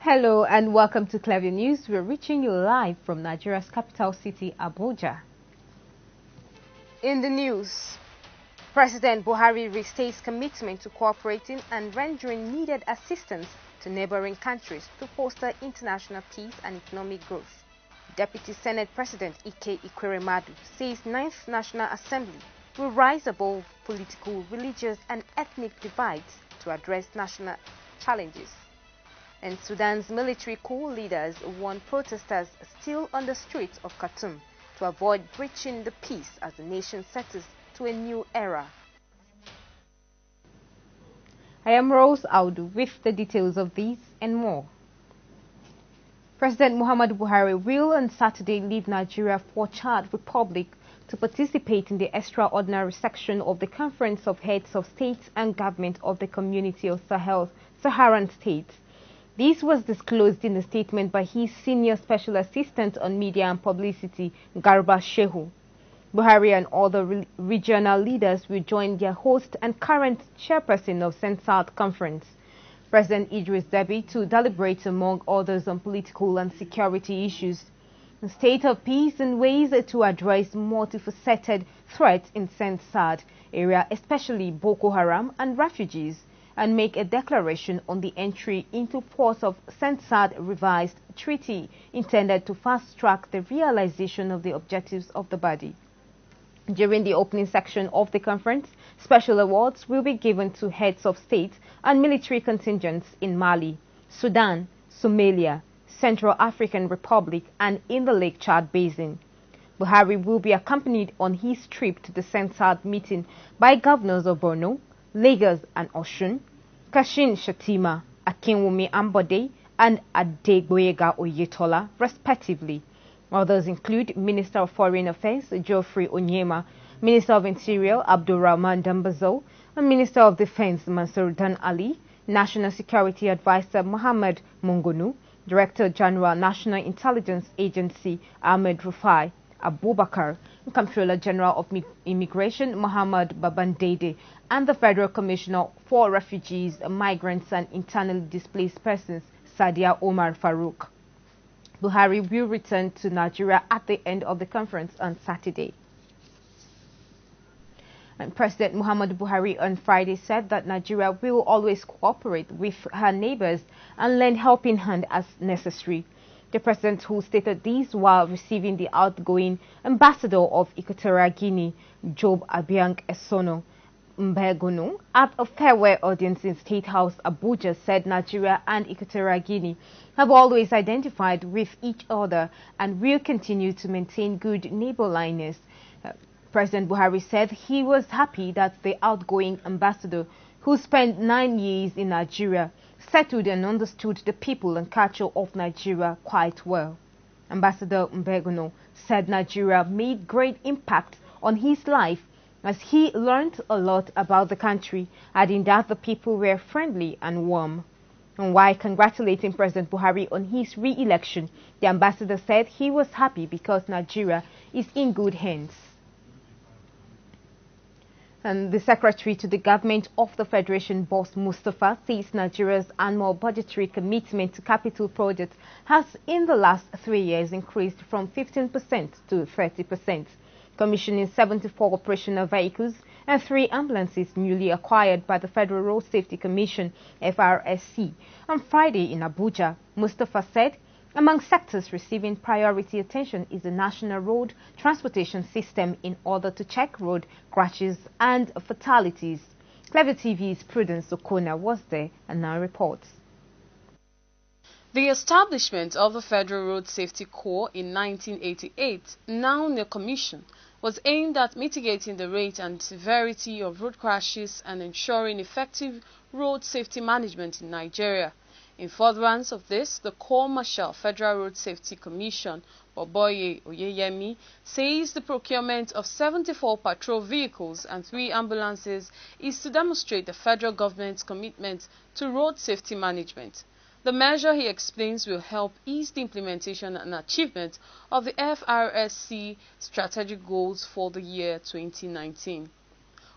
Hello and welcome to Clearview News. We're reaching you live from Nigeria's capital city, Abuja. In the news, President Buhari restates commitment to cooperating and rendering needed assistance to neighboring countries to foster international peace and economic growth. Deputy Senate President Ike Ikweremadu says 9th National Assembly will rise above political, religious and ethnic divides to address national challenges. And Sudan's military coup leaders warn protesters still on the streets of Khartoum to avoid breaching the peace as the nation settles to a new era. I am Rose Audu with the details of these and more. President Muhammadu Buhari will on Saturday leave Nigeria for Chad Republic to participate in the extraordinary section of the Conference of Heads of States and Government of the Community of Saharan States. This was disclosed in a statement by his Senior Special Assistant on Media and Publicity, Garba Shehu. Buhari and other regional leaders will join their host and current chairperson of CENSAD Conference, President Idris Deby, to deliberate among others on political and security issues, the state of peace and ways to address multifaceted threats in CENSAD area, especially Boko Haram and refugees, and make a declaration on the entry into force of CENSAD revised treaty intended to fast-track the realization of the objectives of the body. During the opening section of the conference, special awards will be given to heads of state and military contingents in Mali, Sudan, Somalia, Central African Republic and in the Lake Chad Basin. Buhari will be accompanied on his trip to the CENSAD meeting by governors of Borno, Lagos and Osun, Kashin Shatima, Akinwumi Ambode and Adegboyega Oyetola, respectively. Others include Minister of Foreign Affairs Geoffrey Onyema, Minister of Interior Abdulrahman Dambazo, and Minister of Defense Mansour Dan Ali, National Security Advisor Mohammed Mungunu, Director General National Intelligence Agency Ahmed Rufai Abubakar, Comptroller General of Immigration Muhammad Babandede, and the Federal Commissioner for Refugees, Migrants and Internally Displaced Persons Sadia Omar Farouk. Buhari will return to Nigeria at the end of the conference on Saturday. And President Muhammadu Buhari on Friday said that Nigeria will always cooperate with her neighbors and lend helping hand as necessary. The president, who stated this while receiving the outgoing ambassador of Equatorial Guinea, Job Abiang Esono Mbegunu, at a farewell audience in State House Abuja, said Nigeria and Equatorial Guinea have always identified with each other and will continue to maintain good neighborliness. President Buhari said he was happy that the outgoing ambassador, who spent 9 years in Nigeria, settled and understood the people and culture of Nigeria quite well. Ambassador Mbegunu said Nigeria made great impact on his life as he learned a lot about the country, adding that the people were friendly and warm. And while congratulating President Buhari on his re-election, the ambassador said he was happy because Nigeria is in good hands. And the Secretary to the Government of the Federation, Boss Mustafa, says Nigeria's annual budgetary commitment to capital projects has in the last 3 years increased from 15% to 30%, commissioning 74 operational vehicles and 3 ambulances newly acquired by the Federal Road Safety Commission, FRSC. On Friday in Abuja, Mustafa said, among sectors receiving priority attention is the national road transportation system in order to check road crashes and fatalities. Clearview TV's Prudence Okona was there and now reports. The establishment of the Federal Road Safety Corps in 1988, now near commission, was aimed at mitigating the rate and severity of road crashes and ensuring effective road safety management in Nigeria. In furtherance of this, the Corps Marshal Federal Road Safety Commission, Boboye Oyeyemi, says the procurement of 74 patrol vehicles and 3 ambulances is to demonstrate the federal government's commitment to road safety management. The measure, he explains, will help ease the implementation and achievement of the FRSC strategic goals for the year 2019.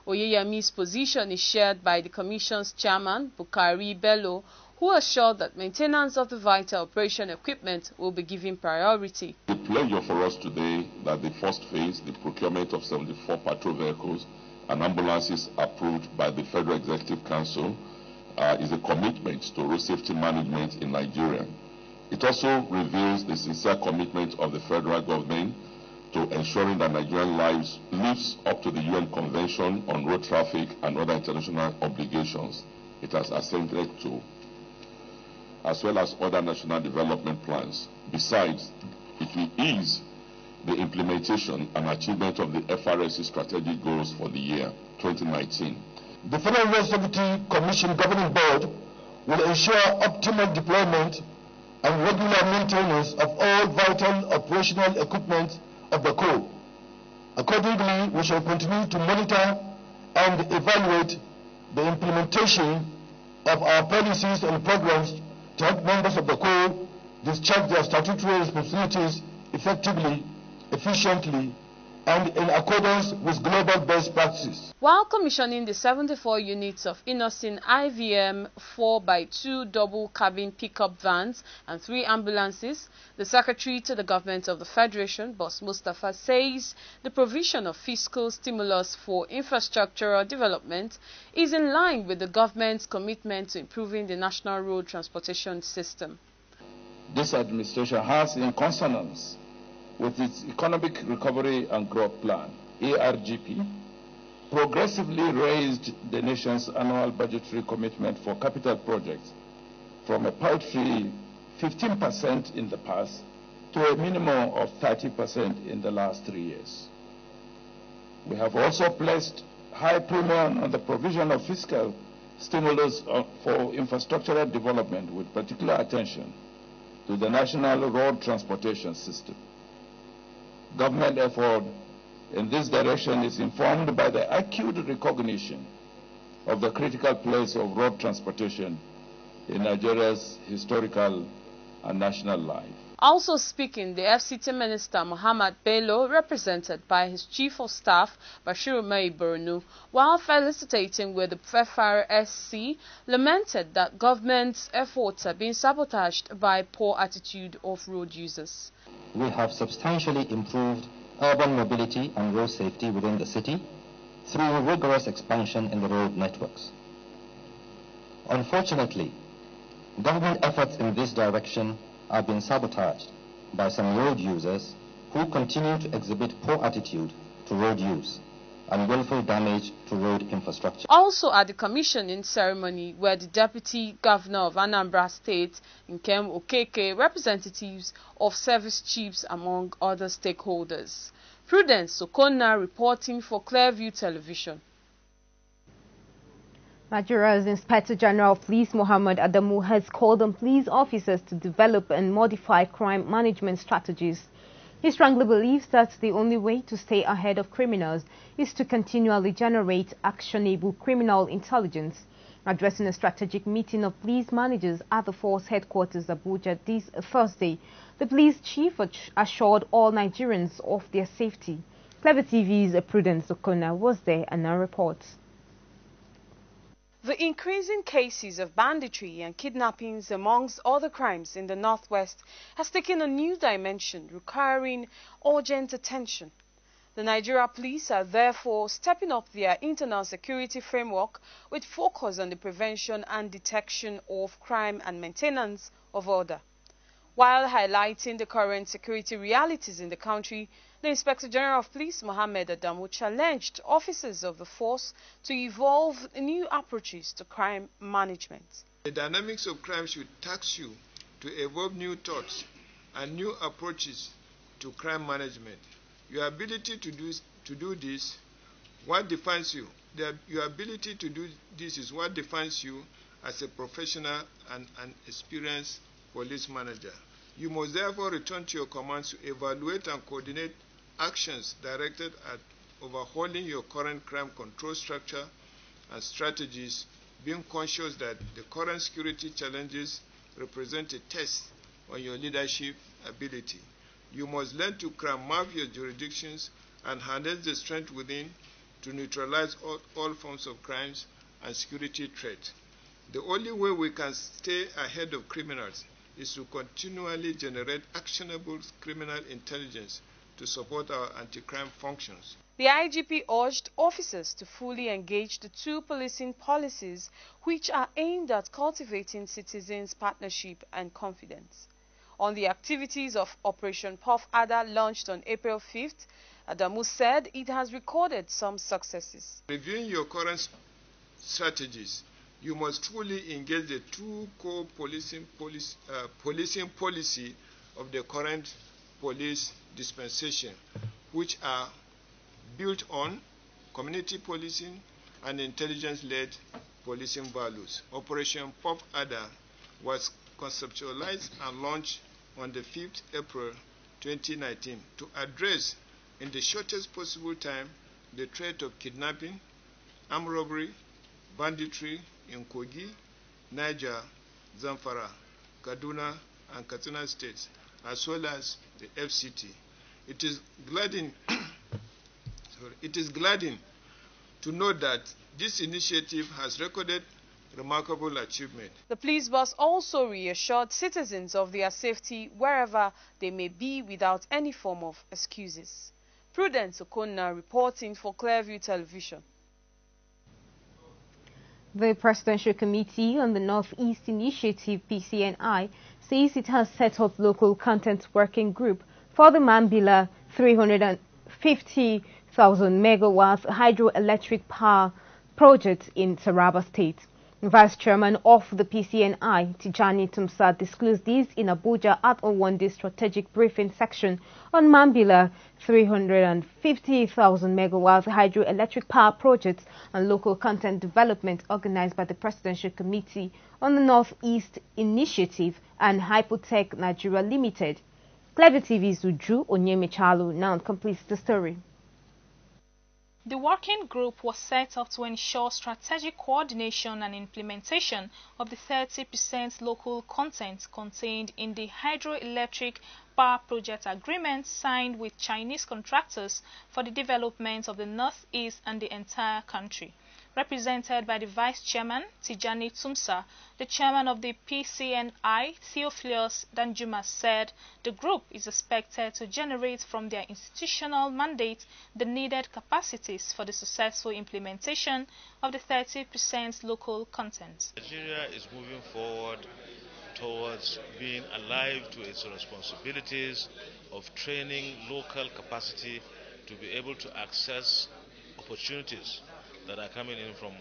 Oyeyemi's position is shared by the Commission's chairman, Bukari Bello, who assured that maintenance of the vital operation equipment will be given priority. The pleasure for us today that the first phase, the procurement of 74 patrol vehicles and ambulances approved by the Federal Executive Council is a commitment to road safety management in Nigeria. It also reveals the sincere commitment of the federal government to ensuring that Nigerian lives up to the UN Convention on Road Traffic and other international obligations it has assented to, as well as other national development plans. Besides, it will ease the implementation and achievement of the FRSC strategic goals for the year 2019. The Federal Road Safety Commission Governing Board will ensure optimal deployment and regular maintenance of all vital operational equipment of the Corps. Accordingly, we shall continue to monitor and evaluate the implementation of our policies and programs to help members of the Corps discharge their statutory responsibilities effectively, efficiently, and in accordance with global best practices. While commissioning the 74 units of Innocent IVM 4x2 double cabin pickup vans and 3 ambulances, the Secretary to the Government of the Federation, Boss Mustafa, says the provision of fiscal stimulus for infrastructural development is in line with the government's commitment to improving the national road transportation system. This administration has, in consonance with its Economic Recovery and Growth Plan, ARGP, progressively raised the nation's annual budgetary commitment for capital projects from a paltry 15% in the past to a minimum of 30% in the last 3 years. We have also placed high premium on the provision of fiscal stimulus for infrastructural development, with particular attention to the national road transportation system. Government effort in this direction is informed by the acute recognition of the critical place of road transportation in Nigeria's historical and national life. Also speaking, the FCT Minister Muhammad Bello, represented by his Chief of Staff Bashir Mai Borno, while felicitating with the FRSC, lamented that government's efforts are being sabotaged by poor attitude of road users. We have substantially improved urban mobility and road safety within the city through rigorous expansion in the road networks. Unfortunately, government efforts in this direction are being sabotaged by some road users who continue to exhibit poor attitude to road use and willful damage to road infrastructure. Also at the commissioning ceremony were the Deputy Governor of Anambra State, Nkem Okeke, representatives of service chiefs, among other stakeholders. Prudence Sokona reporting for Clearview Television. Nigeria's Inspector General of Police Mohammed Adamu has called on police officers to develop and modify crime management strategies. He strongly believes that the only way to stay ahead of criminals is to continually generate actionable criminal intelligence. Addressing a strategic meeting of police managers at the force headquarters Abuja this Thursday, the police chief assured all Nigerians of their safety. Clever TV's Prudence Okona was there and now reports. The increasing cases of banditry and kidnappings, amongst other crimes in the Northwest, has taken a new dimension, requiring urgent attention. The Nigeria Police are therefore stepping up their internal security framework with focus on the prevention and detection of crime and maintenance of order. While highlighting the current security realities in the country, the Inspector General of Police, Mohammed Adamu, challenged officers of the force to evolve new approaches to crime management. The dynamics of crime should tax you to evolve new thoughts and new approaches to crime management. Your ability to do this, what defines you? Your ability to do this is what defines you as a professional and an experienced police manager. You must therefore return to your commands to evaluate and coordinate actions directed at overhauling your current crime control structure and strategies, being conscious that the current security challenges represent a test on your leadership ability. You must learn to crime map your jurisdictions and harness the strength within to neutralize all forms of crimes and security threats. The only way we can stay ahead of criminals is to continually generate actionable criminal intelligence to support our anti-crime functions. The IGP urged officers to fully engage the two policing policies which are aimed at cultivating citizens' partnership and confidence. On the activities of Operation Puff Adder launched on April 5th, Adamu said it has recorded some successes. Reviewing your current strategies, you must fully engage the two core policing policy of the current police dispensation, which are built on community policing and intelligence-led policing values. Operation Puff Adder was conceptualized and launched on the 5th April 2019 to address in the shortest possible time the threat of kidnapping, armed robbery, banditry in Kogi, Niger, Zamfara, Kaduna, and Katsina states, as well as the FCT. It is gladdening to note that this initiative has recorded remarkable achievement. The police boss also reassured citizens of their safety wherever they may be without any form of excuses. Prudence Okonna reporting for Clearview Television. The Presidential Committee on the Northeast Initiative, PCNE, says it has set up local content working group for the Mambila 350,000 megawatts hydroelectric power project in Taraba State. Vice Chairman of the PCNE, Tijani Tumsa, disclosed this in Abuja at a one-day strategic briefing section on Mambila 350,000 megawatts hydroelectric power projects and local content development organized by the Presidential Committee on the Northeast Initiative and Hypotech Nigeria Limited. Clearview TV's Uju Onyemechalo now completes the story. The working group was set up to ensure strategic coordination and implementation of the 30% local content contained in the hydroelectric power project agreement signed with Chinese contractors for the development of the Northeast and the entire country. Represented by the Vice Chairman, Tijani Tumsa, the Chairman of the PCNE, Theophilus Danjuma, said the group is expected to generate from their institutional mandate the needed capacities for the successful implementation of the 30% local content. Nigeria is moving forward towards being alive to its responsibilities of training local capacity to be able to access opportunities that are coming in from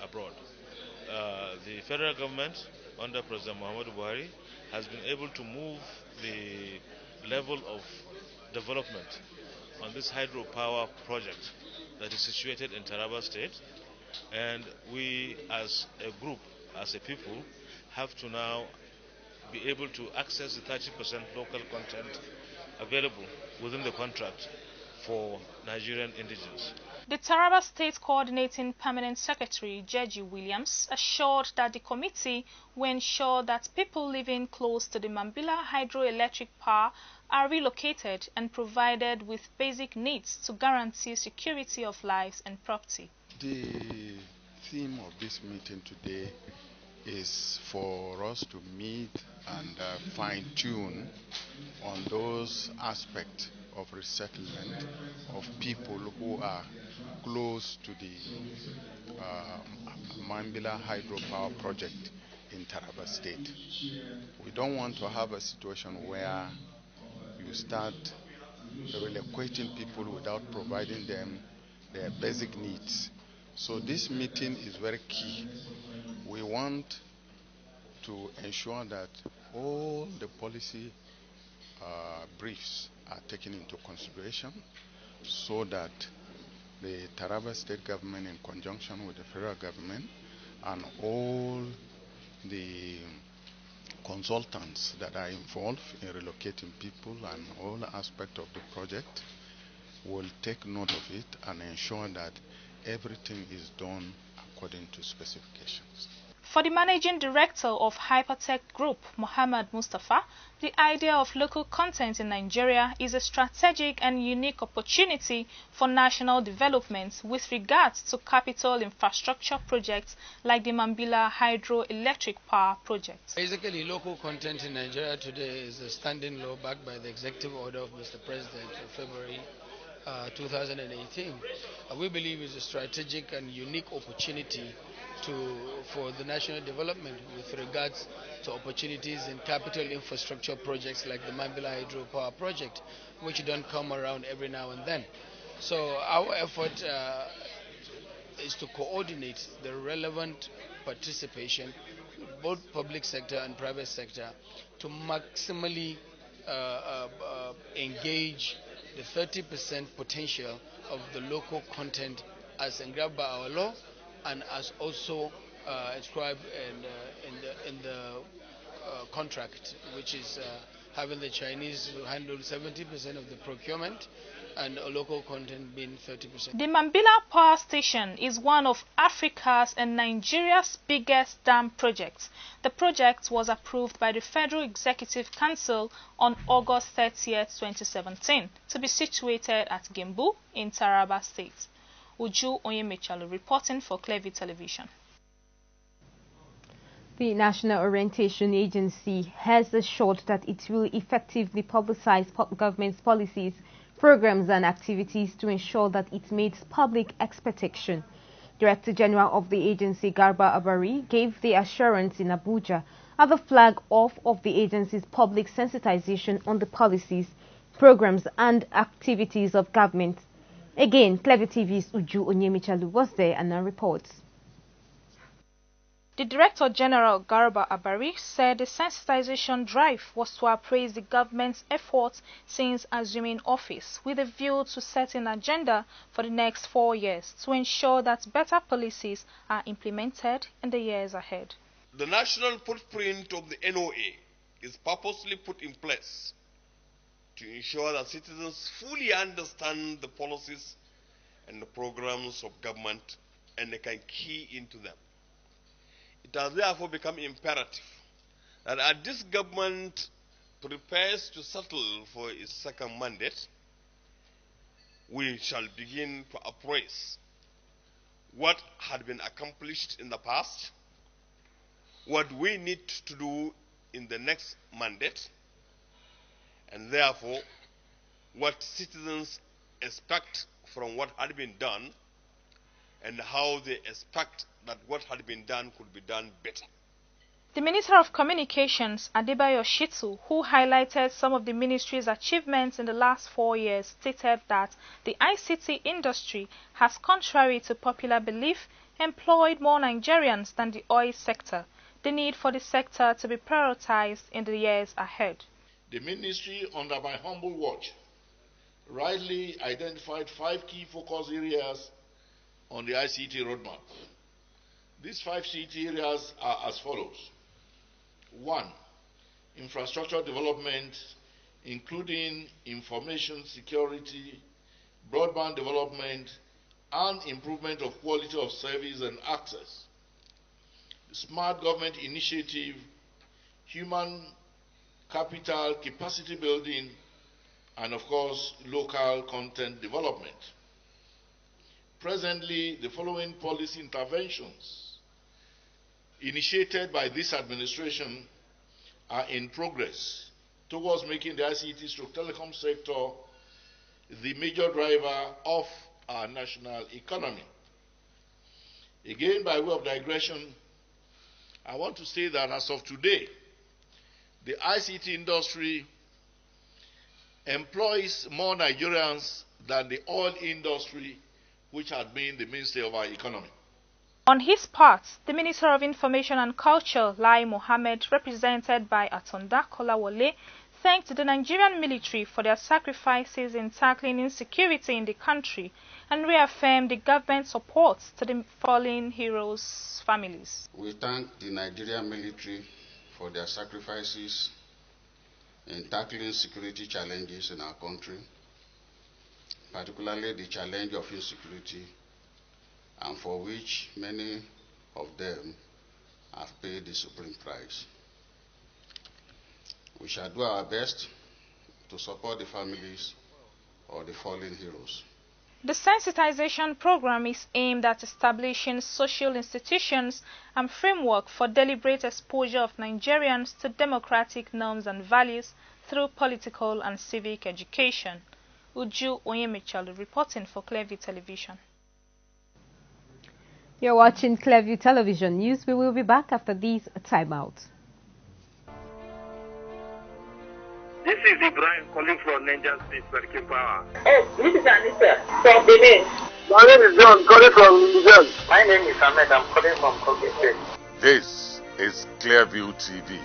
abroad. The federal government under President Muhammadu Buhari has been able to move the level of development on this hydropower project that is situated in Taraba State, and we as a group, as a people, have to now be able to access the 30% local content available within the contract for Nigerian indigenes. The Taraba State Coordinating Permanent Secretary, Jeji Williams, assured that the committee will ensure that people living close to the Mambila hydroelectric power are relocated and provided with basic needs to guarantee security of lives and property. The theme of this meeting today is for us to meet and fine-tune on those aspects of resettlement of people who are close to the Mambila hydropower project in Taraba State. We don't want to have a situation where you start relocating people without providing them their basic needs. So this meeting is very key. We want to ensure that all the policy briefs are taken into consideration so that the Taraba State government, in conjunction with the federal government and all the consultants that are involved in relocating people and all aspects of the project, will take note of it and ensure that everything is done according to specifications. For the Managing Director of Hypertech Group, Mohammed Mustafa, the idea of local content in Nigeria is a strategic and unique opportunity for national development with regards to capital infrastructure projects like the Mambila hydroelectric power project. Basically, local content in Nigeria today is a standing law backed by the executive order of Mr. President of February 2018. We believe it's a strategic and unique opportunity for the national development with regards to opportunities in capital infrastructure projects like the Mambila hydropower project, which don't come around every now and then. So our effort is to coordinate the relevant participation, both public sector and private sector, to maximally engage the 30% potential of the local content as engraved by our law and as also inscribed in the contract, which is having the Chinese handle 70% of the procurement and local content being 30%. The Mambila Power Station is one of Africa's and Nigeria's biggest dam projects. The project was approved by the Federal Executive Council on August 30th, 2017, to be situated at Gembu in Taraba State. Uju Onyemechalu reporting for Clearview Television. The National Orientation Agency has assured that it will effectively publicize government's policies, programs and activities to ensure that it meets public expectation. Director General of the agency, Garba Abari, gave the assurance in Abuja at the flag-off of the agency's public sensitization on the policies, programs and activities of government. Again, Clearview TV's Uju Onyemichalu was there and now reports. The Director General Garba Abari said the sensitization drive was to appraise the government's efforts since assuming office with a view to set an agenda for the next 4 years to ensure that better policies are implemented in the years ahead. The national footprint of the NOA is purposely put in place to ensure that citizens fully understand the policies and the programs of government and they can key into them. It has therefore become imperative that as this government prepares to settle for its second mandate, we shall begin to appraise what had been accomplished in the past, what we need to do in the next mandate, and therefore what citizens expect from what had been done and how they expect that what had been done could be done better. The Minister of Communications, Adebayo Shitu, who highlighted some of the ministry's achievements in the last 4 years, stated that the ICT industry has, contrary to popular belief, employed more Nigerians than the oil sector. The need for the sector to be prioritized in the years ahead. The ministry, under my humble watch, rightly identified 5 key focus areas on the ICT roadmap. These 5 key areas are as follows. 1. Infrastructure development, including information security, broadband development, and improvement of quality of service and access. Smart government initiative, human capital capacity building, and of course, local content development. Presently, the following policy interventions initiated by this administration are in progress towards making the ICT/telecom sector the major driver of our national economy. Again, by way of digression, I want to say that as of today, the ICT industry employs more Nigerians than the oil industry, which had been the mainstay of our economy. On his part, the Minister of Information and Culture, Lai Mohammed, represented by Atonda Kolawole, thanked the Nigerian military for their sacrifices in tackling insecurity in the country and reaffirmed the government's support to the fallen heroes' families. We thank the Nigerian military for their sacrifices in tackling security challenges in our country, particularly the challenge of insecurity, and for which many of them have paid the supreme price. We shall do our best to support the families of the fallen heroes. The sensitization program is aimed at establishing social institutions and framework for deliberate exposure of Nigerians to democratic norms and values through political and civic education. Uju Onyemichalu reporting for Clearview Television. You're watching Clearview Television News. We will be back after these timeouts. This is Ibrahim calling from Niger State, Medical Power. Oh, this is Anissa from Benin. My name is John, calling from Niger. My name is Ahmed, I'm calling from Kogi State. This is Clearview TV,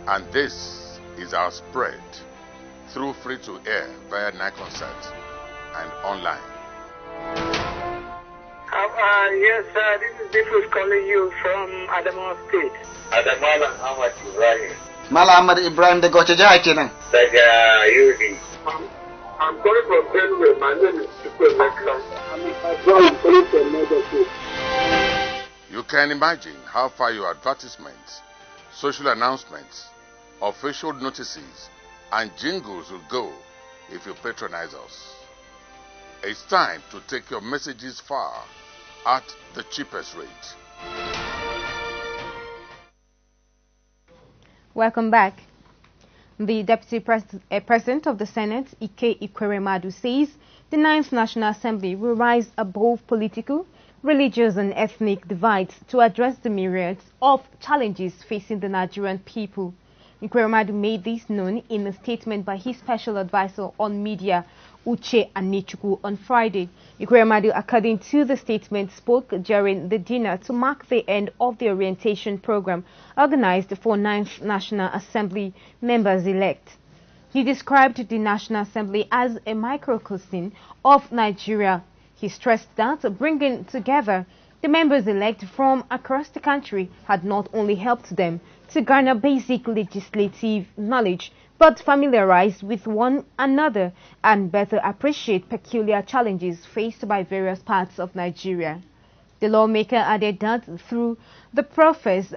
and this is our spread through free-to-air via Niconsat and online. Yes, this is Difus calling you from Adamawa State. Adamala Ahmad Ibrahim. Mala Ahmad Ibrahim de Gochaja Kenan. Daga Yudi. I'm calling from Benue. My name is Chukwemeka. I'm calling from Niger State. You can imagine how far your advertisements, social announcements, official notices, and jingles will go if you patronize us. It's time to take your messages far at the cheapest rate. Welcome back. The Deputy President of the Senate, Ike Ikweremadu, says the 9th National Assembly will rise above political, religious and ethnic divides to address the myriads of challenges facing the Nigerian people. Ikweremadu made this known in a statement by his special advisor on media, Uche Anichukwu, on Friday. Ikweremadu, according to the statement, spoke during the dinner to mark the end of the orientation program organized for 9th National Assembly members-elect. He described the National Assembly as a microcosm of Nigeria. He stressed that bringing together the members-elect from across the country had not only helped them to garner basic legislative knowledge, but familiarize with one another and better appreciate peculiar challenges faced by various parts of Nigeria. The lawmaker added that through the profess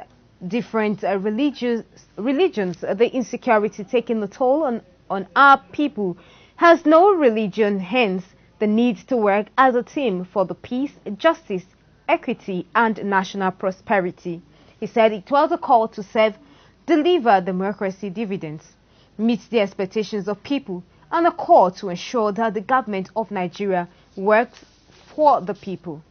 different religions, the insecurity taking a toll on our people has no religion, hence the need to work as a team for the peace, justice, equity and national prosperity. He said it was a call to deliver democracy dividends, meet the expectations of people, and a call to ensure that the government of Nigeria works for the people.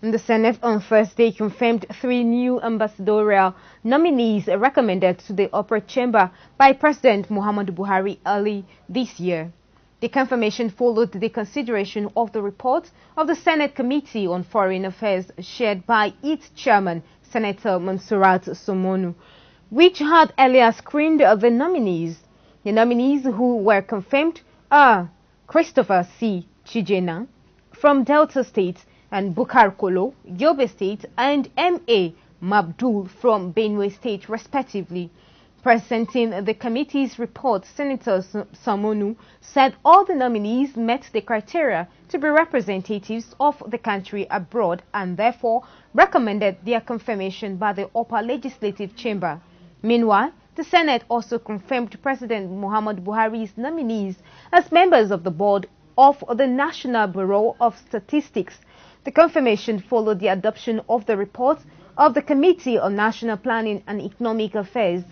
The Senate on Thursday confirmed 3 new ambassadorial nominees recommended to the upper chamber by President Muhammadu Buhari early this year. The confirmation followed the consideration of the report of the Senate Committee on Foreign Affairs chaired by its chairman, Senator Mansurat Somonu, which had earlier screened the nominees. The nominees who were confirmed are Christopher C. Chijena from Delta State and Bukar Kolo, Yobe State, and M.A. Mabdul from Benue State, respectively. Presenting the committee's report, Senator Somonu said all the nominees met the criteria to be representatives of the country abroad and therefore recommended their confirmation by the upper legislative chamber. Meanwhile, the Senate also confirmed President Muhammadu Buhari's nominees as members of the board of the National Bureau of Statistics. The confirmation followed the adoption of the report of the Committee on National Planning and Economic Affairs.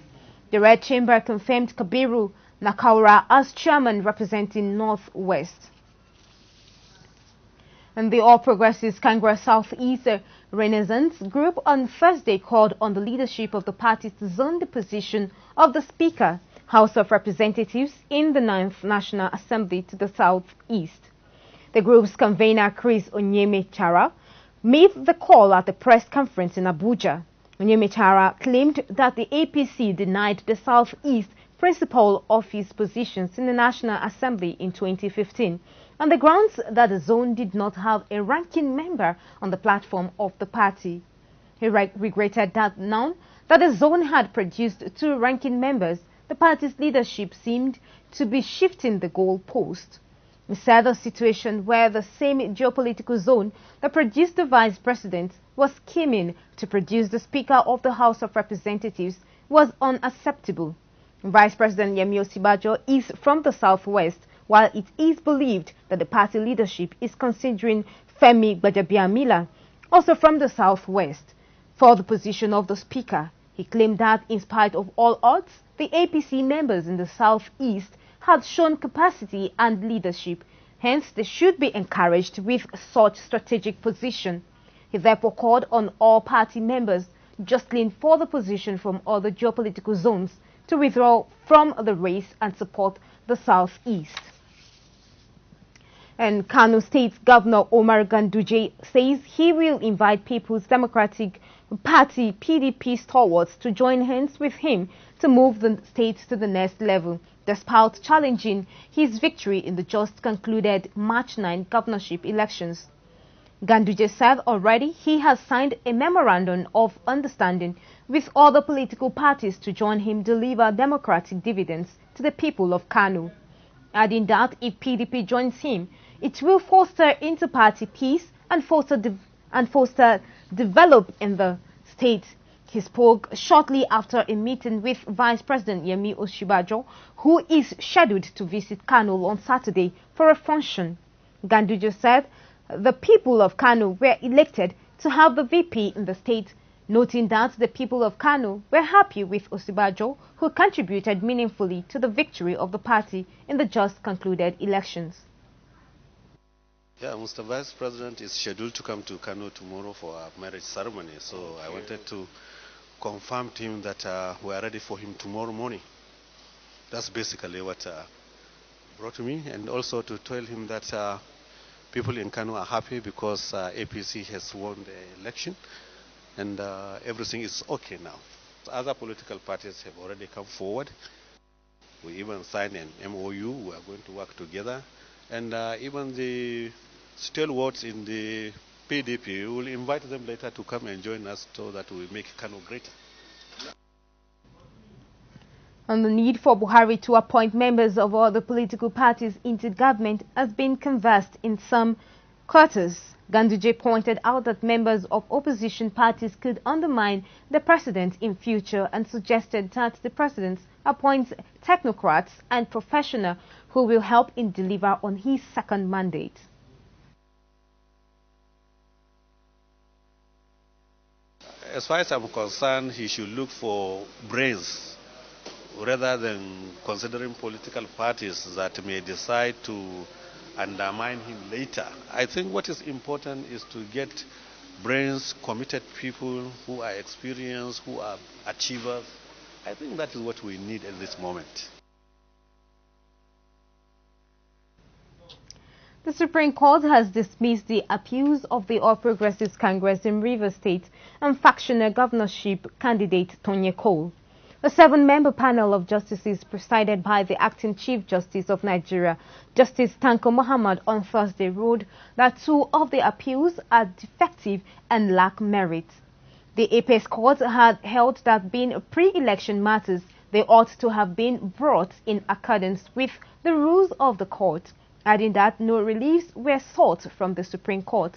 The Red Chamber confirmed Kabiru Nakaura as chairman representing Northwest. And the All Progressives Congress Southeast Renaissance Group on Thursday called on the leadership of the party to zone the position of the Speaker, House of Representatives in the 9th National Assembly to the southeast. The group's convener Chris Onyemichara made the call at the press conference in Abuja. Onyemichara claimed that the APC denied the Southeast principal office positions in the National Assembly in 2015 on the grounds that the zone did not have a ranking member on the platform of the party. He regretted that now that the zone had produced 2 ranking members, the party's leadership seemed to be shifting the goalpost. He said the situation where the same geopolitical zone that produced the vice president was scheming to produce the Speaker of the House of Representatives was unacceptable. Vice President Yemi Osinbajo is from the southwest, while it is believed that the party leadership is considering Femi Gbajabiamila, also from the southwest, for the position of the Speaker. He claimed that in spite of all odds, the APC members in the southeast had shown capacity and leadership, hence they should be encouraged with such strategic position. He therefore called on all party members jostling for the position from other geopolitical zones to withdraw from the race and support the southeast. And Kano State Governor Omar Gandhiji says he will invite People's Democratic Party PDP stalwarts to join hands with him to move the state to the next level, despite challenging his victory in the just concluded March 9 governorship elections. Gandhiji said already he has signed a memorandum of understanding with other political parties to join him deliver democratic dividends to the people of Kano, adding that if PDP joins him, it will foster inter-party peace and foster development in the state. He spoke shortly after a meeting with Vice President Yemi Osinbajo, who is scheduled to visit Kano on Saturday for a function. Gandhiji said the people of Kano were elected to have the VP in the state, noting that the people of Kano were happy with Osinbajo, who contributed meaningfully to the victory of the party in the just concluded elections. Yeah, Mr. Vice President is scheduled to come to Kano tomorrow for a marriage ceremony, so I wanted to confirm to him that we are ready for him tomorrow morning. That's basically what brought me, and also to tell him that people in Kano are happy because APC has won the election and everything is okay now. Other political parties have already come forward. We even signed an MOU. We are going to work together, and even the stalwarts in the PDP, we will invite them later to come and join us so that we make Kano greater. On the need for Buhari to appoint members of all the political parties into government has been conversed in some quarters. Gandhiji pointed out that members of opposition parties could undermine the president in future and suggested that the president appoints technocrats and professionals who will help in deliver on his second mandate. As far as I'm concerned, he should look for brains rather than considering political parties that may decide to undermine him later. I think what is important is to get brains, committed people who are experienced, who are achievers. I think that is what we need at this moment. The Supreme Court has dismissed the appeals of the All Progressives Congress in Rivers State and factional governorship candidate Tony Cole. A 7-member panel of justices presided by the acting Chief Justice of Nigeria, Justice Tanko Muhammad, on Thursday ruled that 2 of the appeals are defective and lack merit. The Apex Court had held that being pre-election matters, they ought to have been brought in accordance with the rules of the court, adding that no reliefs were sought from the Supreme Court.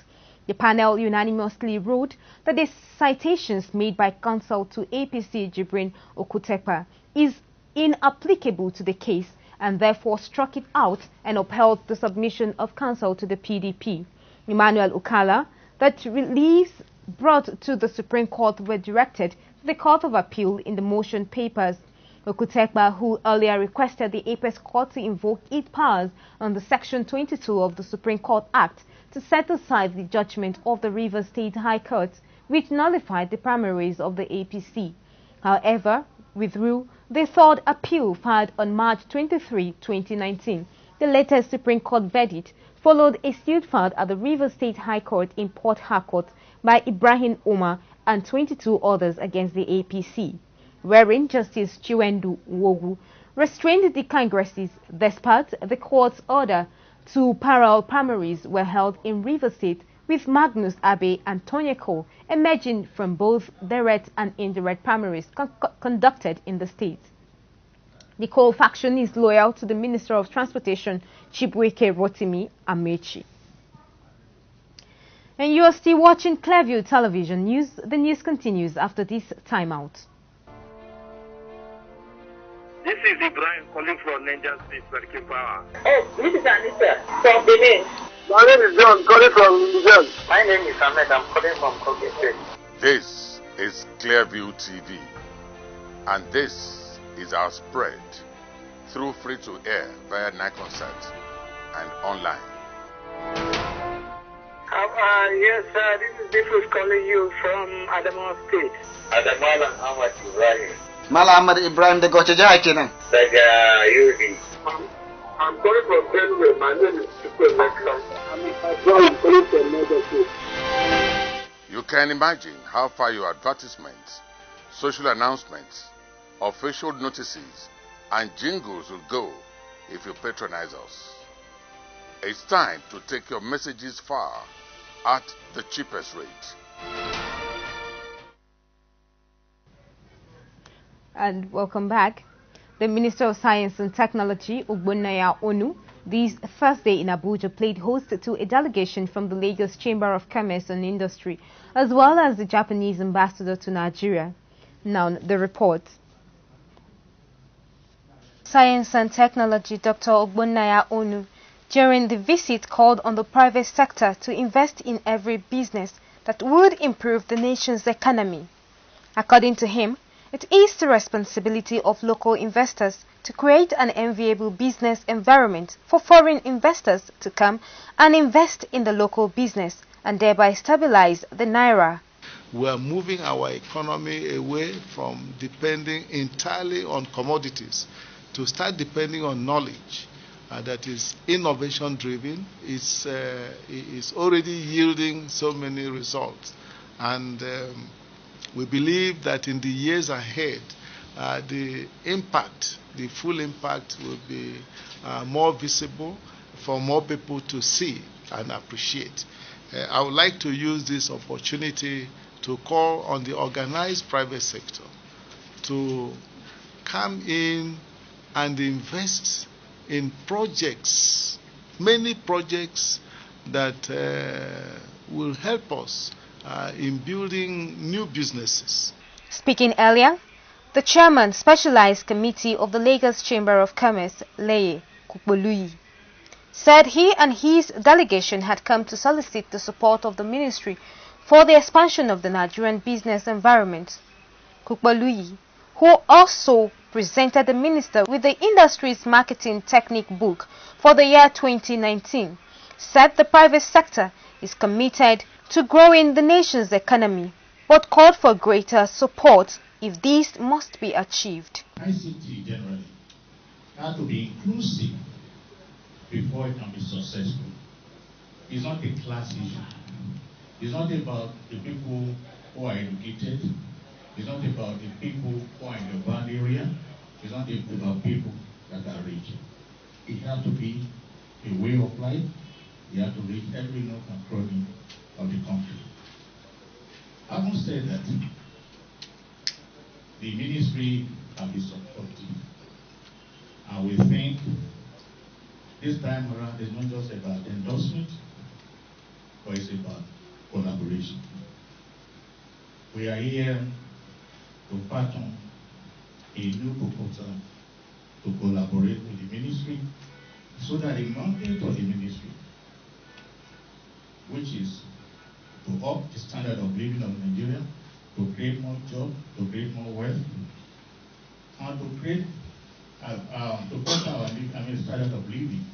The panel unanimously ruled that the citations made by counsel to APC Jibrin Okutepa is inapplicable to the case and therefore struck it out and upheld the submission of counsel to the PDP. Emmanuel Ukala, that reliefs brought to the Supreme Court were directed to the Court of Appeal in the motion papers. Okutekpa, who earlier requested the Apex Court to invoke its powers under Section 22 of the Supreme Court Act to set aside the judgment of the Rivers State High Court, which nullified the primaries of the APC. However, withdrew the third appeal filed on March 23, 2019. The latest Supreme Court verdict followed a suit filed at the Rivers State High Court in Port Harcourt by Ibrahim Omar and 22 others against the APC, wherein Justice Chiwendu Nwogu restrained the Congresses despite the court's order. 2 parallel primaries were held in Rivers State, with Magnus Abe and Tony Cole emerging from both direct and indirect primaries conducted in the state. The coal faction is loyal to the Minister of Transportation, Chibuike Rotimi Amechi. And you are still watching Clearview Television News. The news continues after this timeout. This is Ibrahim calling from Niger State Working Power. Oh, this is Anita from Benin. My name is John calling from Niger. My name is Ahmed. I'm calling from Kogi State. This is Clearview TV, and this is our spread through free-to-air via Niconsat and online. Yes, this is Diffus calling you from Adamawa State. Adamala Ahmad Ibrahim. Mala Ahmad Ibrahim the Gochaja kenan. Daga Yuri. I'm calling from Clearview. My name is Chukwemeka. I'm calling from Niger State. You can imagine how far your advertisements, social announcements, official notices, and jingles will go if you patronize us. It's time to take your messages far at the cheapest rate. And welcome back. The Minister of Science and Technology, Ogbonnaya Onu, this Thursday in Abuja played host to a delegation from the Lagos Chamber of Commerce and Industry, as well as the Japanese ambassador to Nigeria. Now, the report. Science and Technology Dr. Ogbonnaya Onu, during the visit, called on the private sector to invest in every business that would improve the nation's economy. According to him, it is the responsibility of local investors to create an enviable business environment for foreign investors to come and invest in the local business and thereby stabilize the naira. We are moving our economy away from depending entirely on commodities to start depending on knowledge that is innovation driven. It's already yielding so many results, and we believe that in the years ahead, the full impact will be more visible for more people to see and appreciate. I would like to use this opportunity to call on the organized private sector to come in and invest in projects, many projects that will help us in building new businesses. Speaking earlier, the chairman, Specialized Committee of the Lagos Chamber of Commerce, Leye Kukboluyi, said he and his delegation had come to solicit the support of the ministry for the expansion of the Nigerian business environment. Kukboluyi, who also presented the minister with the industry's marketing technique book for the year 2019, said the private sector is committed to growing the nation's economy, but called for greater support if this must be achieved. ICT generally has to be inclusive before it can be successful. It's not a class issue. It's not about the people who are educated. It's not about the people who are in the bad area. It's not about people that are rich. It has to be a way of life. You have to reach every nook and cranny of the country. Having said that, the ministry can be supportive. And we think this time around is not just about endorsement, but it's about collaboration. We are here to pattern a new proposal to collaborate with the ministry so that the mandate of the ministry, which is to up the standard of living of Nigeria, to create more jobs, to create more wealth, and to create to better our standard of living,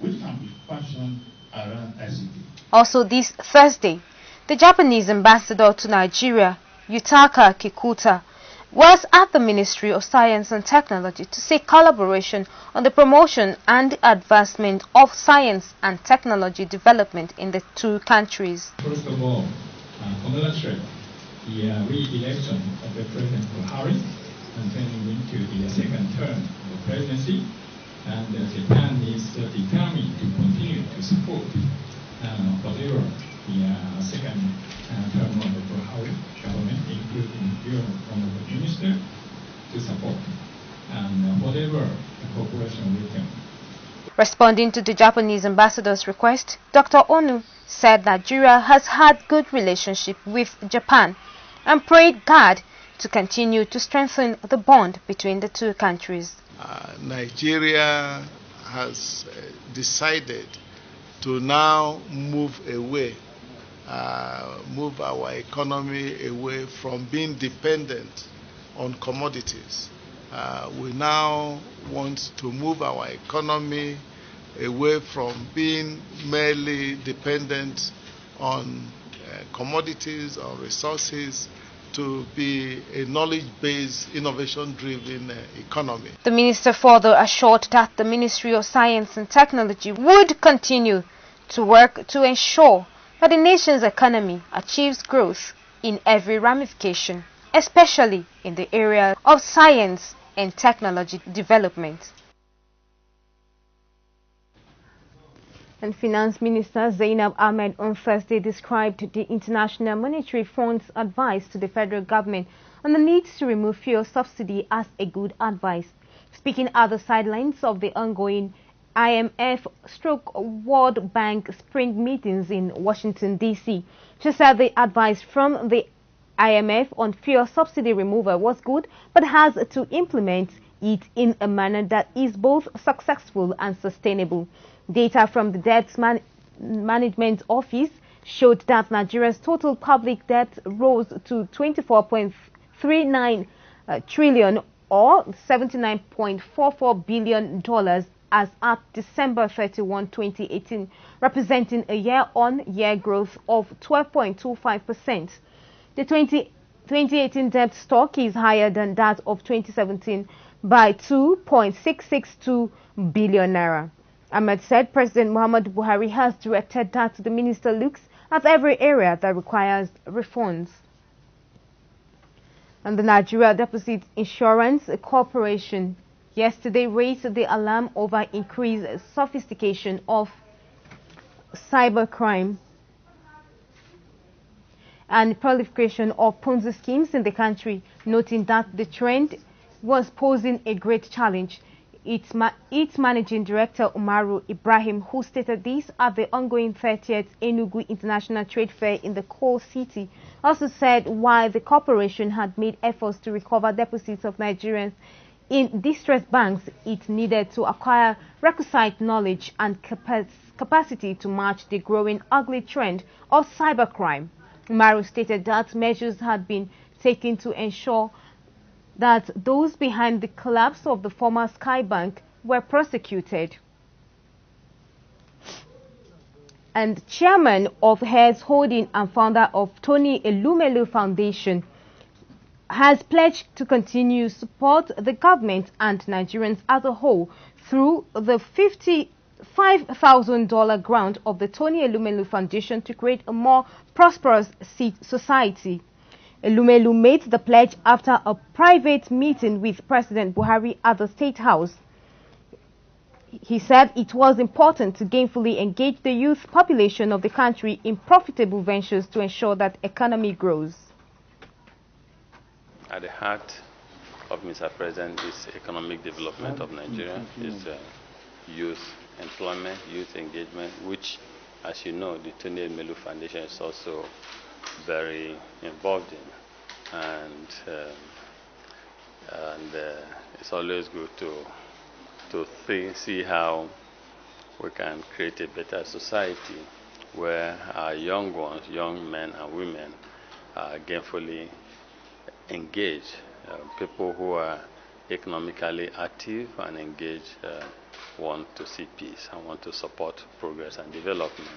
which can be fashioned around ICT. Also this Thursday, the Japanese ambassador to Nigeria, Yutaka Kikuta, was at the Ministry of Science and Technology to seek collaboration on the promotion and advancement of science and technology development in the two countries. First of all, congratulate the re-election of the President Buhari and turning into the second term of the presidency, and Japan is determined to continue to support whatever the second term of the Buhari government, including your honorable minister, to support. and whatever the cooperation we can. Responding to the Japanese ambassador's request, Dr. Onu said Nigeria has had good relationship with Japan and prayed God to continue to strengthen the bond between the two countries. Nigeria has decided to now move away, move our economy away from being dependent on commodities. We now want to move our economy away from being merely dependent on commodities or resources to be a knowledge-based, innovation-driven economy. The minister further assured that the Ministry of Science and Technology would continue to work to ensure that the nation's economy achieves growth in every ramification, especially in the area of science and technology development. And Finance Minister Zainab Ahmed on Thursday described the International Monetary Fund's advice to the federal government on the need to remove fuel subsidy as a good advice. Speaking at the sidelines of the ongoing IMF/World Bank spring meetings in Washington, D.C., she said the advice from the IMF on fuel subsidy removal was good, but has to implement it in a manner that is both successful and sustainable. Data from the Debt Management Office showed that Nigeria's total public debt rose to 24.39 trillion or $79.44 billion as at December 31, 2018, representing a year-on-year growth of 12.25%. The 2018 debt stock is higher than that of 2017 by 2.662 billion naira. Ahmed said President Muhammadu Buhari has directed that the minister looks at every area that requires reforms. And the Nigeria Deposit Insurance Corporation yesterday raised the alarm over increased sophistication of cybercrime and proliferation of Ponzi schemes in the country, noting that the trend was posing a great challenge. Its managing director, Umaru Ibrahim, who stated this at the ongoing 30th Enugu International Trade Fair in the coal city, also said while the corporation had made efforts to recover deposits of Nigerians in distressed banks, it needed to acquire requisite knowledge and capacity to match the growing ugly trend of cybercrime. Umaru stated that measures had been taken to ensure that those behind the collapse of the former Sky Bank were prosecuted. And chairman of Heirs Holding and founder of Tony Elumelu Foundation has pledged to continue support the government and Nigerians as a whole through the $55,000 grant of the Tony Elumelu Foundation to create a more prosperous society. Elumelu made the pledge after a private meeting with President Buhari at the State House. He said it was important to gainfully engage the youth population of the country in profitable ventures to ensure that economy grows. At the heart of Mr. President is economic development of Nigeria, is youth employment, youth engagement, which, as you know, the Tony Elumelu Foundation is also very involved in, and it's always good to see how we can create a better society where our young ones, young men and women, are gainfully engaged. People who are economically active and engaged want to see peace and want to support progress and development.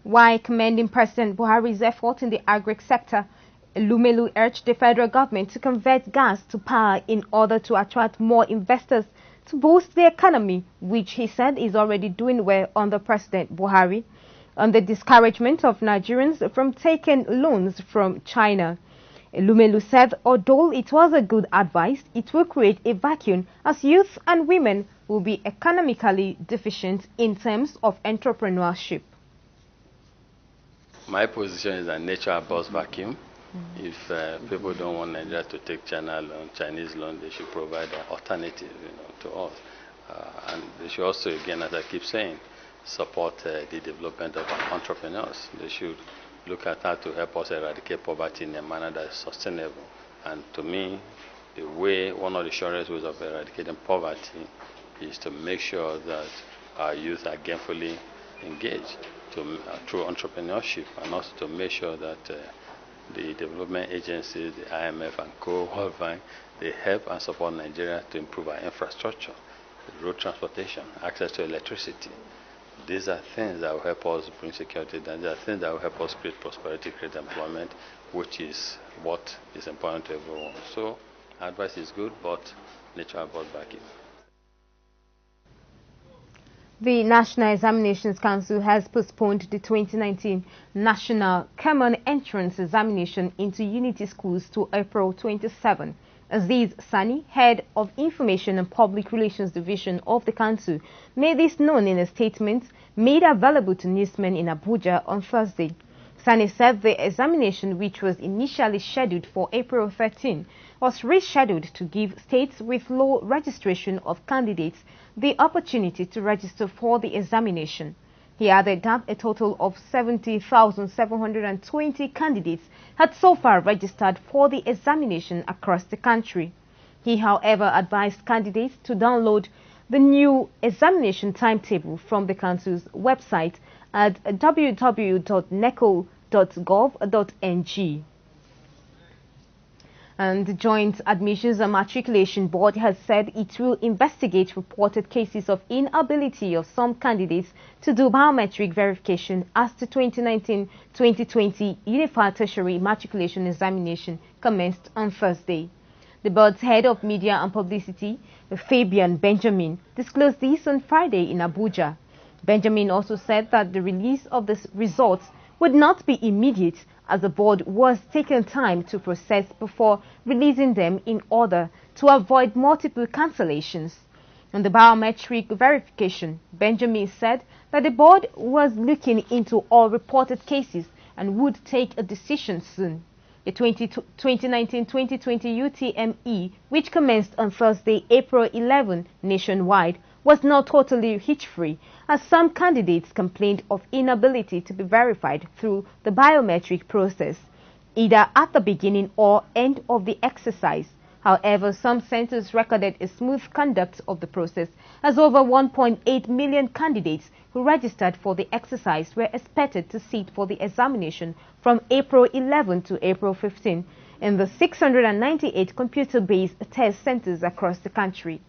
While commending President Buhari's effort in the agri sector, Elumelu urged the federal government to convert gas to power in order to attract more investors to boost the economy, which he said is already doing well under President Buhari, on the discouragement of Nigerians from taking loans from China. Elumelu said although it was a good advice, it will create a vacuum as youth and women will be economically deficient in terms of entrepreneurship. My position is that nature abhors vacuum, If people don't want Nigeria to take China loan, Chinese loan, they should provide an alternative, to us. And they should also, again, as I keep saying, support the development of our entrepreneurs. They should look at how to help us eradicate poverty in a manner that is sustainable. And to me, one of the surest ways of eradicating poverty is to make sure that our youth are gainfully engaged through entrepreneurship, and also to make sure that the development agencies, the IMF and World Bank, they help and support Nigeria to improve our infrastructure, road transportation, access to electricity. These are things that will help us bring security, and these are things that will help us create prosperity, create employment, which is what is important to everyone. So advice is good, but nature brought back in. The National Examinations Council has postponed the 2019 National Common Entrance Examination into Unity Schools to April 27. Aziz Sani, head of Information and Public Relations Division of the Council, made this known in a statement made available to newsmen in Abuja on Thursday. Sani said the examination, which was initially scheduled for April 13, was rescheduled to give states with low registration of candidates the opportunity to register for the examination. He added that a total of 70,720 candidates had so far registered for the examination across the country. He, however, advised candidates to download the new examination timetable from the Council's website at www.neco.gov.ng. And the Joint Admissions and Matriculation Board has said it will investigate reported cases of inability of some candidates to do biometric verification as the 2019-2020 Unified Tertiary Matriculation Examination commenced on Thursday. The board's head of media and publicity, Fabian Benjamin, disclosed this on Friday in Abuja. Benjamin also said that the release of the results would not be immediate, as the board was taking time to process before releasing them in order to avoid multiple cancellations. On the biometric verification, Benjamin said that the board was looking into all reported cases and would take a decision soon. The 2019-2020 UTME, which commenced on Thursday, April 11, nationwide, was not totally hitch-free, as some candidates complained of inability to be verified through the biometric process, either at the beginning or end of the exercise. However, some centers recorded a smooth conduct of the process, as over 1.8 million candidates who registered for the exercise were expected to sit for the examination from April 11 to April 15 in the 698 computer-based test centers across the country.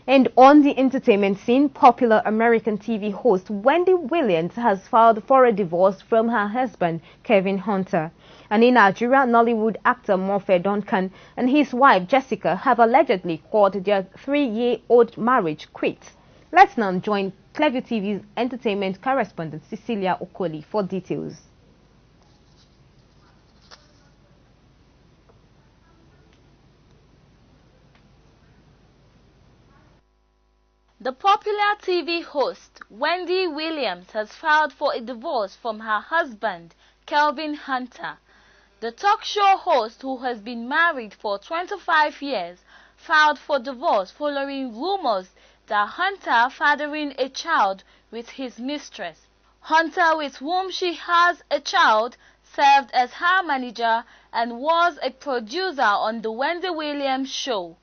And on the entertainment scene, popular American TV host Wendy Williams has filed for a divorce from her husband, Kevin Hunter. And in Nigeria, Nollywood actor Mofe Duncan and his wife Jessica have allegedly called their 3-year-old marriage quits. Let's now join Clearview TV's entertainment correspondent Cecilia Okoli for details. The popular TV host Wendy Williams has filed for a divorce from her husband, Kelvin Hunter. The talk show host, who has been married for 25 years, filed for divorce following rumors that Hunter fathering a child with his mistress. Hunter, with whom she has a child, served as her manager and was a producer on the Wendy Williams show.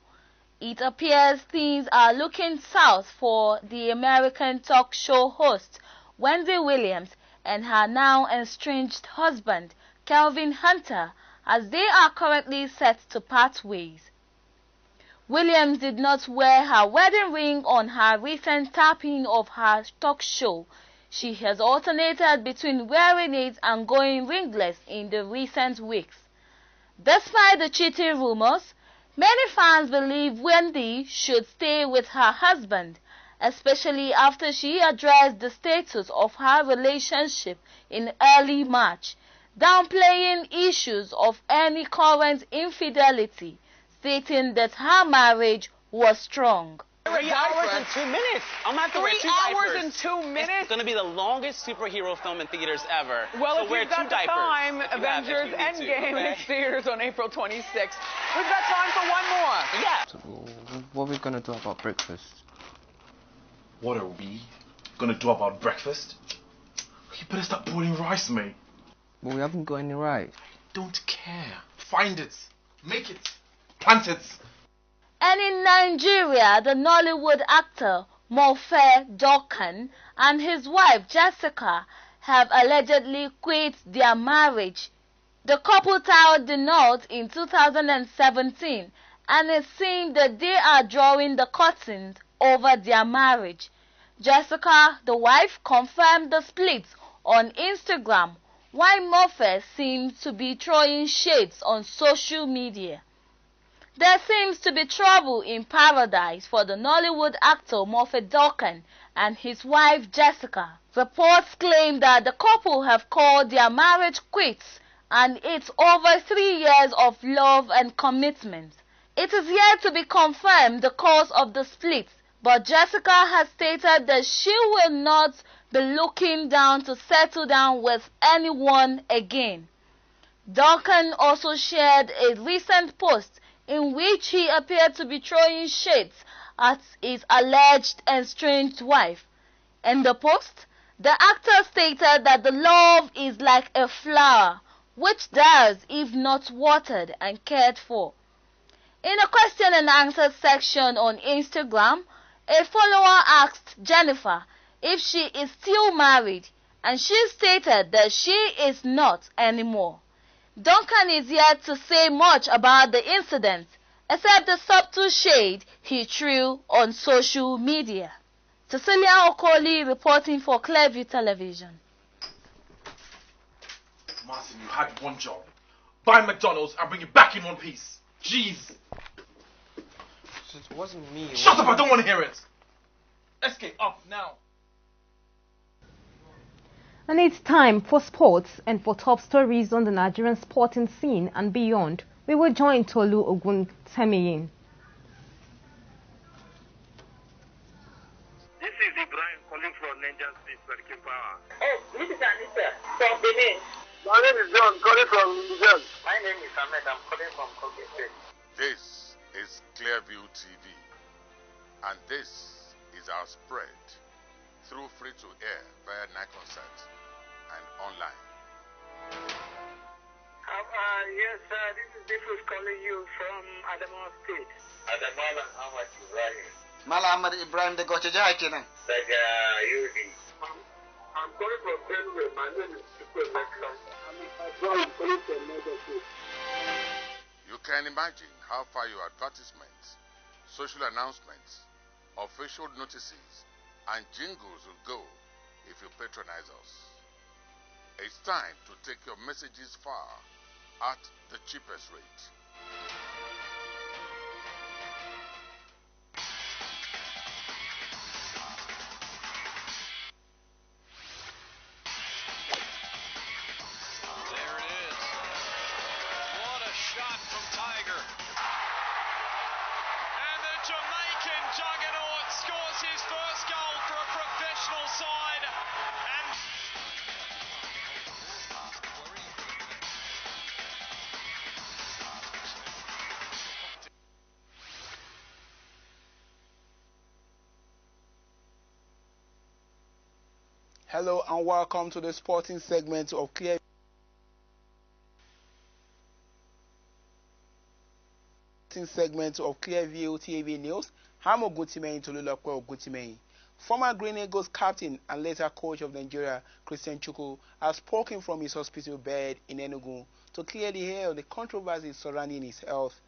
It appears things are looking south for the American talk show host Wendy Williams and her now estranged husband Kelvin Hunter, as they are currently set to part ways. Williams did not wear her wedding ring on her recent tapping of her talk show. She has alternated between wearing it and going ringless in the recent weeks. Despite the cheating rumors, many fans believe Wendy should stay with her husband, especially after she addressed the status of her relationship in early March, downplaying issues of any current infidelity, stating that her marriage was strong. 3 hours and 2 minutes. I'm gonna have to wear 2 diapers. 3 hours and 2 minutes? It's gonna be the longest superhero film in theaters ever. Well, so if wear you've got 2 the diapers. time, Avengers Endgame is theaters on April 26th. We've got time for one more. Yeah. So, what are we gonna do about breakfast? What are we gonna do about breakfast? You better start boiling rice, mate. Well, we haven't got any rice. Don't care. Find it. Make it. Plant it. And in Nigeria, the Nollywood actor Mofe Dawson and his wife Jessica have allegedly quit their marriage. The couple tied the knot in 2017, and it seems that they are drawing the curtains over their marriage. Jessica, the wife, confirmed the split on Instagram, while Mofe seems to be throwing shades on social media. There seems to be trouble in paradise for the Nollywood actor Mofe Dawson and his wife Jessica. Reports claim that the couple have called their marriage quits, and it's over 3 years of love and commitment. It is yet to be confirmed the cause of the split, but Jessica has stated that she will not be looking down to settle down with anyone again. Dawson also shared a recent post in which he appeared to be throwing shades at his alleged estranged wife. In the post, the actor stated that the love is like a flower, which dies if not watered and cared for. In a question and answer section on Instagram, a follower asked Jennifer if she is still married, and she stated that she is not anymore. Duncan is yet to say much about the incident, except the subtle shade he threw on social media. Cecilia Okoli reporting for Clearview Television. Martin, you had one job. Buy McDonald's and bring it back in one piece. Jeez. It wasn't me. Shut up, I don't want to hear it. Let's get up now. And it's time for sports, and for top stories on the Nigerian sporting scene and beyond, we will join Tolu Oguntemiyin. This is Ibrahim calling from Nigerian State Working Power. Oh, this is Anita from Benin. My name is John, calling from Sudan. My name is Ahmed, I'm calling from Kogi State. This is Clearview TV, and this is our spread through free-to-air via Niconsat and online. Yes, this is Diffus calling you from Adamawa State. Adamala Ahmad Ibrahim. Mala Ahmad Ibrahim the Gochaja kenan. Daga Yudi. I'm calling from Benue. My name is Chukwemeka. I'm calling from Lagos State. You can imagine how far your advertisements, social announcements, official notices, and jingles will go if you patronize us. It's time to take your messages far at the cheapest rate. There it is. What a shot from Tiger. And the Jamaican juggernaut scores his first goal for a professional side. And Hello and welcome to the sporting segment of Clearview TV News. I'm Oguntimehin Tolulokwe Oguntimehin. Former Green Eagles captain and later coach of Nigeria, Christian Chukwu, has spoken from his hospital bed in Enugu to clearly hail the controversy surrounding his health.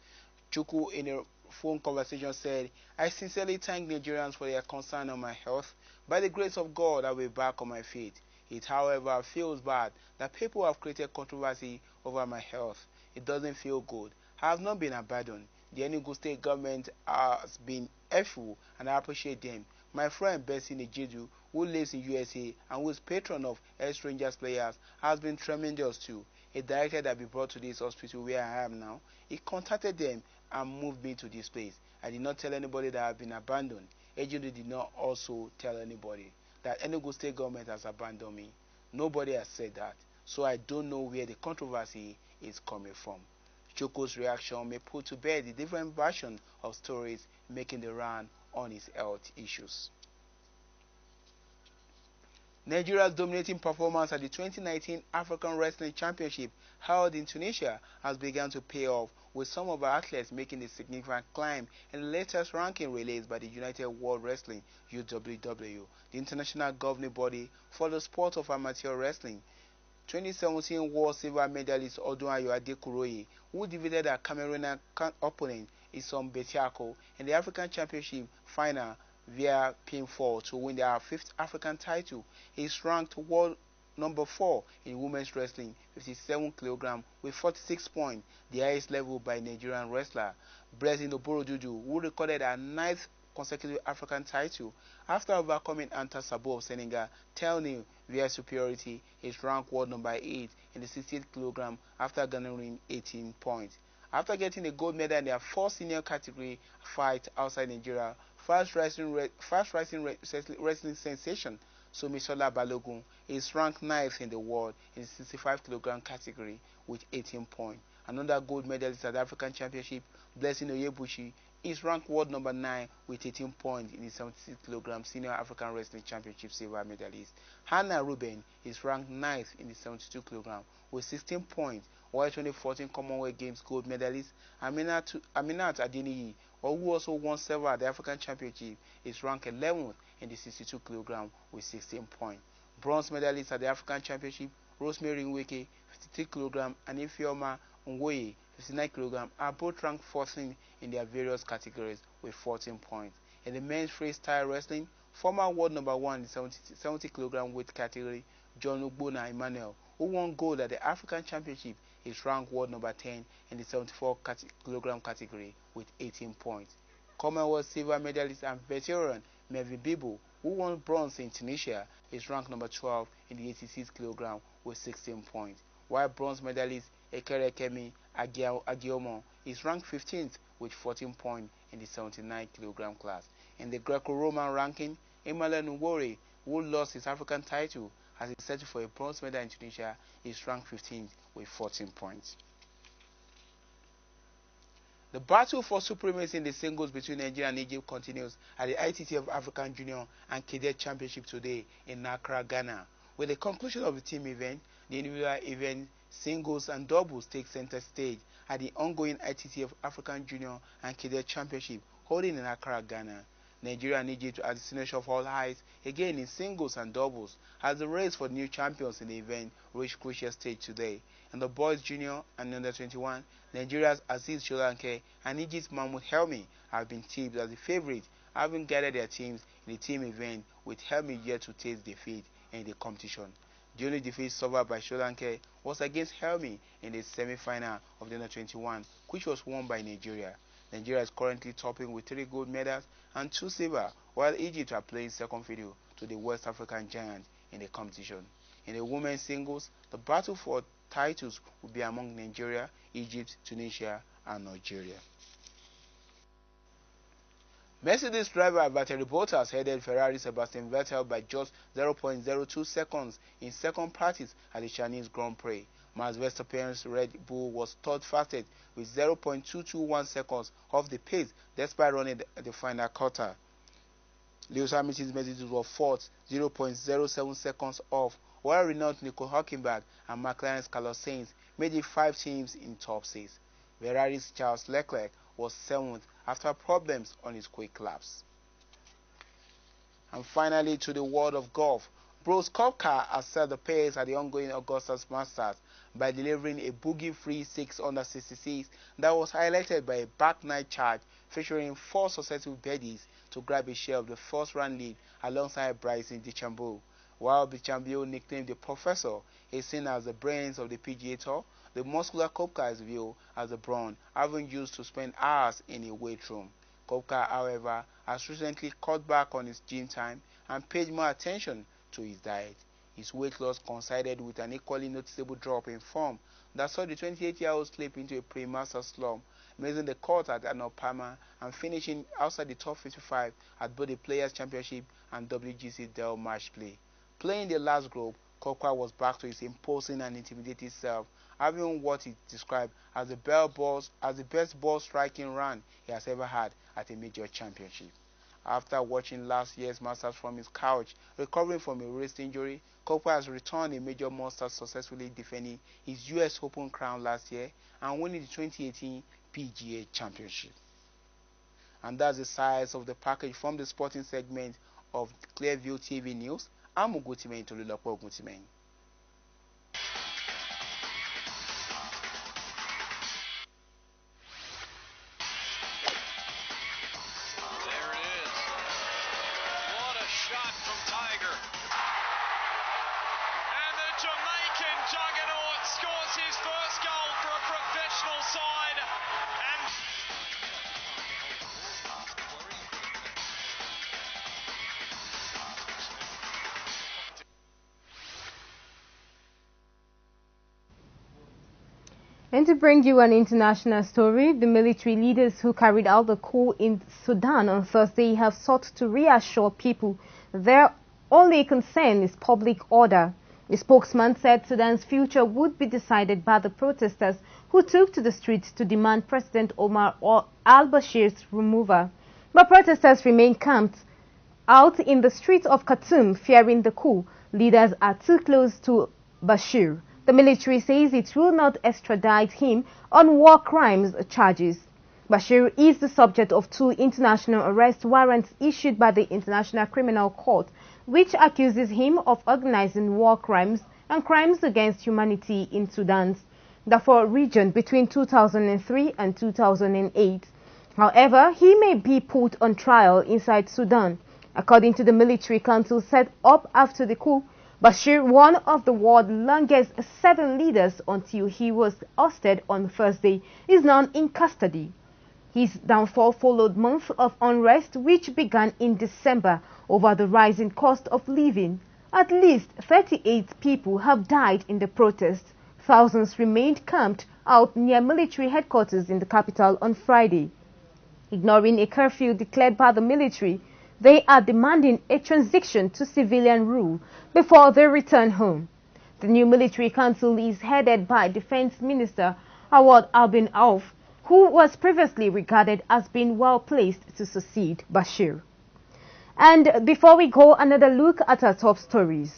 Chukwu, in a phone conversation, said, "I sincerely thank Nigerians for their concern on my health. By the grace of God, I will be back on my feet. It, however, feels bad that people have created controversy over my health. It doesn't feel good. I have not been abandoned. The Enugu state government has been helpful and I appreciate them. My friend Bessie Nijidu, who lives in USA and who is patron of Ex Rangers players, has been tremendous too. He directed that be brought to this hospital where I am now. He contacted them and moved me to this place. I did not tell anybody that I have been abandoned. Ejiro did not also tell anybody that Enugu State government has abandoned me. Nobody has said that. So I don't know where the controversy is coming from. Choko's reaction may put to bed the different version of stories making the round on his health issues. Nigeria's dominating performance at the 2019 African Wrestling Championship held in Tunisia has begun to pay off, with some of our athletes making a significant climb in the latest ranking released by the United World Wrestling (UWW), the international governing body for the sport of amateur wrestling. 2017 World Silver medalist Odunayo Adekuroye, who defeated her Cameroonian opponent Isom Betiako in the African Championship final via pinfall to win their 5th African title, is ranked world number 4 in women's wrestling, 57 kg with 46 points, the highest level by Nigerian wrestler. Blessing Oborodudu, who recorded her 9th consecutive African title after overcoming Anta Sabo of Senegal, 10-0 via superiority, is ranked world number 8 in the 68 kg after garnering 18 points. After getting a gold medal in their 4th senior category fight outside Nigeria, fast rising wrestling sensation Somisola Balogun is ranked 9th in the world in the 65 kg category with 18 points. Another gold medalist at the African Championship, Blessing Oyebuchi, is ranked world number 9 with 18 points in the 76 kg Senior African Wrestling Championship silver medalist. Hannah Ruben is ranked 9th in the 72 kg with 16 points, while 2014 Commonwealth Games gold medalist Aminat Adeniyi, who also won silver at the African Championship, is ranked 11th in the 62 kg with 16 points. Bronze medalist at the African Championship, Rosemary Nweke, 53 kg, and Ifeoma Nwoye, 59 kg, are both ranked 14th in their various categories with 14 points. In the men's freestyle wrestling, former world number 1 in the 70 kg weight category, John Ugbona Emmanuel, who won gold at the African Championship, is ranked world number 10 in the 74 kg category with 18 points. Commonwealth silver medalist and veteran Melvin Bibo, who won bronze in Tunisia, is ranked number 12 in the 86 kg with 16 points, while bronze medalist Ekere Kemi Agiomo is ranked 15th with 14 points in the 79 kg class. In the Greco-Roman ranking, Emmanuel Nwore, who lost his African title as he settled for a bronze medal in Tunisia, is ranked 15th with 14 points. The battle for supremacy in the singles between Nigeria and Egypt continues at the ITTF African Junior and Cadet Championship today in Accra, Ghana. With the conclusion of the team event, the individual event, singles and doubles take center stage at the ongoing ITTF African Junior and Cadet Championship holding in Accra, Ghana. Nigeria and Egypt are the destination of all eyes again in singles and doubles as the race for the new champions in the event reached crucial stage today. In the boys junior and under 21, Nigeria's Aziz Sholanke and Egypt's Mahmoud Helmi have been tipped as the favorites, having gathered their teams in the team event, with Helmi yet to taste defeat in the competition. The only defeat suffered by Sholanke was against Helmi in the semi-final of the under 21, which was won by Nigeria. Nigeria is currently topping with 3 gold medals and 2 silver, while Egypt are playing second fiddle to the West African giants in the competition. In the women's singles, the battle for titles will be among Nigeria, Egypt, Tunisia, and Nigeria. Mercedes driver Valtteri Bottas headed Ferrari Sebastian Vettel by just 0.02 seconds in second practice at the Chinese Grand Prix. Max Verstappen's Red Bull was third fastest with 0.221 seconds off the pace despite running the final quarter. Lewis Hamilton's Mercedes was fourth, 0.07 seconds off, while renowned Nico Hülkenberg and McLaren's Carlos Sainz made it 5 teams in top 6. Ferrari's Charles Leclerc was 7th after problems on his quick laps. And finally, to the world of golf, Brooks Koepka has set the pace at the ongoing Augusta Masters by delivering a bogey-free 6 under 66 that was highlighted by a back 9 charge featuring 4 successful birdies to grab a share of the first round lead alongside Bryson DeChambeau. While DeChambeau, nicknamed the Professor, is seen as the brains of the PGA Tour, the muscular Koepka is viewed as the brawn, having used to spend hours in a weight room. Koepka, however, has recently cut back on his gym time and paid more attention to his diet. His weight loss coincided with an equally noticeable drop in form that saw the 28-year-old slip into a pre-master slump missing the court at Anopama and finishing outside the top 55 at both the Players' Championship and WGC Dell match play. Playing the last group, Kokwa was back to his imposing and intimidating self, having what he described as the best ball striking run he has ever had at a major championship. After watching last year's Masters from his couch, recovering from a wrist injury, Kokwa has returned a major monster, successfully defending his US Open crown last year and winning the 2018 PGA Championship. And that's the size of the package from the sporting segment of Clearview TV News. I'm Ugotimen Tolulakwa Ugotimen. Jamaican juggernaut scores his first goal for a professional side. And to bring you an international story, the military leaders who carried out the coup in Sudan on Thursday have sought to reassure people their only concern is public order. The spokesman said Sudan's future would be decided by the protesters who took to the streets to demand President Omar al-Bashir's removal. But protesters remain camped out in the streets of Khartoum, fearing the coup. Leaders are too close to Bashir. The military says it will not extradite him on war crimes charges. Bashir is the subject of 2 international arrest warrants issued by the International Criminal Court, which accuses him of organizing war crimes and crimes against humanity in Sudan's Darfur region between 2003 and 2008. However, he may be put on trial inside Sudan. According to the military council set up after the coup, Bashir, one of the world's longest 7 leaders until he was ousted on Thursday, is now in custody. His downfall followed months of unrest which began in December over the rising cost of living. At least 38 people have died in the protests. Thousands remained camped out near military headquarters in the capital on Friday. Ignoring a curfew declared by the military, they are demanding a transition to civilian rule before they return home. The new military council is headed by Defense Minister Awad Albin Auf, who was previously regarded as being well placed to succeed Bashir. And before we go, another look at our top stories.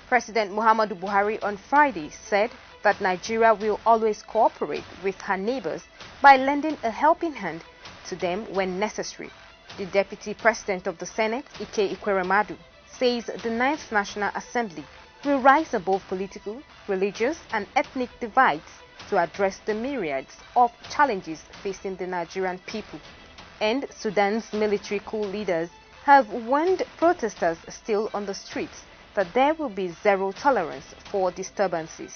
President Muhammadu Buhari on Friday said that Nigeria will always cooperate with her neighbors by lending a helping hand to them when necessary. The Deputy President of the Senate, Ike Ikweremadu, says the 9th National Assembly will rise above political, religious and ethnic divides to address the myriads of challenges facing the Nigerian people. And Sudan's military coup leaders have warned protesters still on the streets that there will be zero tolerance for disturbances.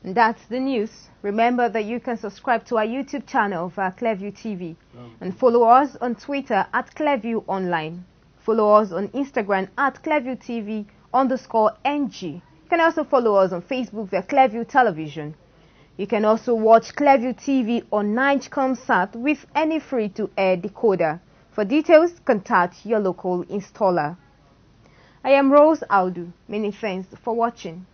And that's the news. Remember that you can subscribe to our YouTube channel via Clearview TV and follow us on Twitter at Clearview Online. Follow us on Instagram at Clearview TV_NG. You can also follow us on Facebook via Clearview Television. You can also watch Clearview TV on Nigecomsat with any free-to-air decoder. For details, contact your local installer. I am Rose Aldu. Many thanks for watching.